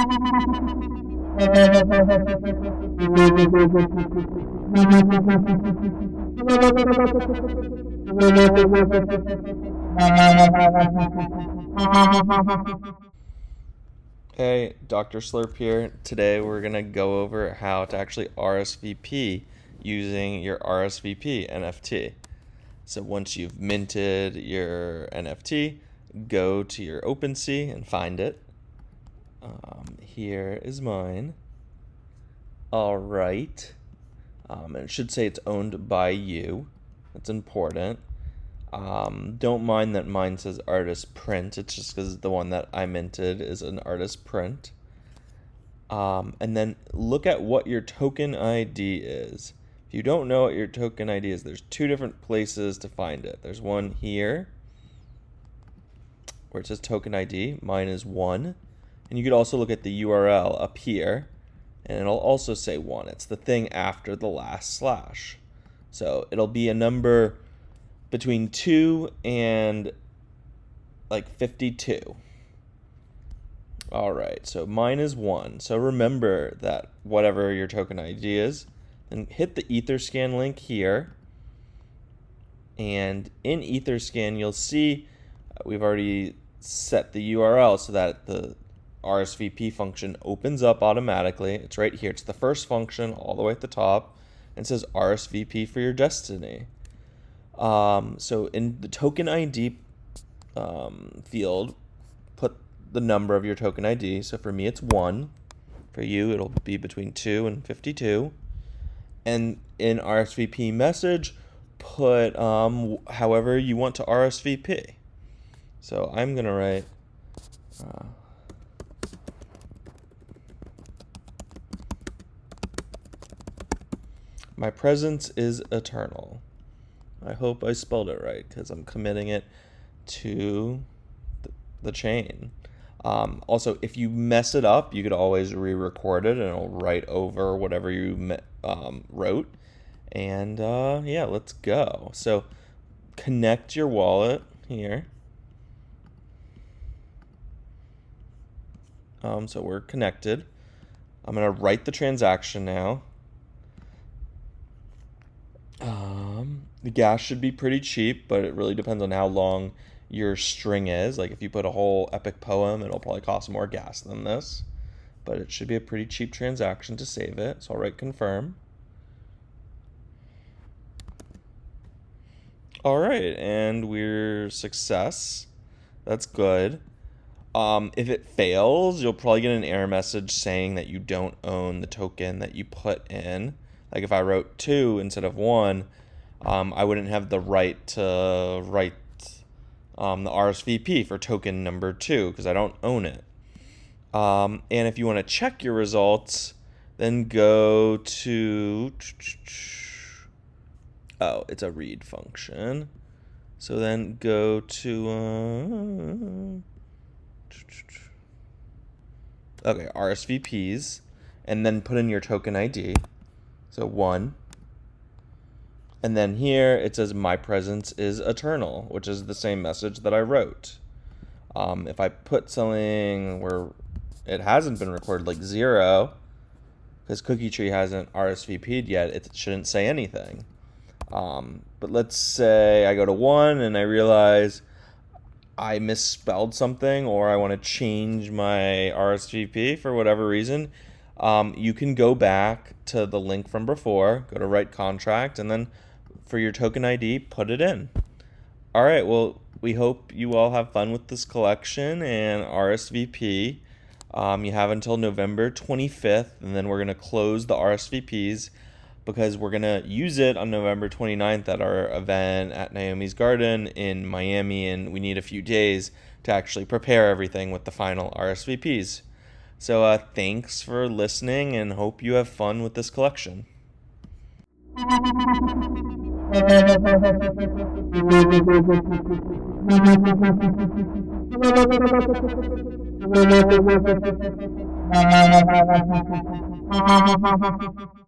Hey, Dr. Slurp here. Today we're going to go over how to actually RSVP using your RSVP NFT. So once you've minted your NFT, go to your OpenSea and find it. Here is mine. All right. And it should say it's owned by you. That's important. Don't mind that mine says artist print. It's just because the one that I minted is an artist print. And then look at what your token ID is. If you don't know what your token ID is, there's two different places to find it. There's one here where it says token ID. Mine is 1. And you could also look at the URL up here, and it'll also say 1. It's the thing after the last slash. So it'll be a number between 2 and like 52. All right, so mine is 1. So remember that whatever your token ID is, then hit the Etherscan link here. And in Etherscan, you'll see we've already set the URL so that the RSVP function opens up automatically. It's right here. It's the first function all the way at the top, and it says RSVP for your destiny. So in the token ID field, put the number of your token ID. So for me, it's 1. For you, it'll be between 2 and 52. And in RSVP message, put however you want to RSVP. So I'm going to write my presence is eternal. I hope I spelled it right because I'm committing it to the chain. Also, if you mess it up, you could always re-record it and it'll write over whatever you wrote. And yeah, let's go. So connect your wallet here. So we're connected. I'm going to write the transaction now. The gas should be pretty cheap, but it really depends on how long your string is. Like if you put a whole epic poem, it'll probably cost more gas than this, but it should be a pretty cheap transaction to save it. So I'll write confirm. All right, and we're success. That's good. If it fails, you'll probably get an error message saying that you don't own the token that you put in. Like if I wrote 2 instead of 1, I wouldn't have the right to write the RSVP for token number 2 because I don't own it. And if you want to check your results, then go to, it's a read function. So then go to, RSVPs, and then put in your token ID. So 1. And then here it says my presence is eternal, which is the same message that I wrote. If I put something where it hasn't been recorded, like 0, because Cookie Tree hasn't RSVP'd yet, it shouldn't say anything. But let's say I go to 1 and I realize I misspelled something or I want to change my RSVP for whatever reason. You can go back to the link from before, go to write contract, and then for your token ID, put it in. All right, well, we hope you all have fun with this collection and RSVP. You have until November 25th, and then we're going to close the RSVPs because we're going to use it on November 29th at our event at Naomi's Garden in Miami, and we need a few days to actually prepare everything with the final RSVPs. So thanks for listening and hope you have fun with this collection.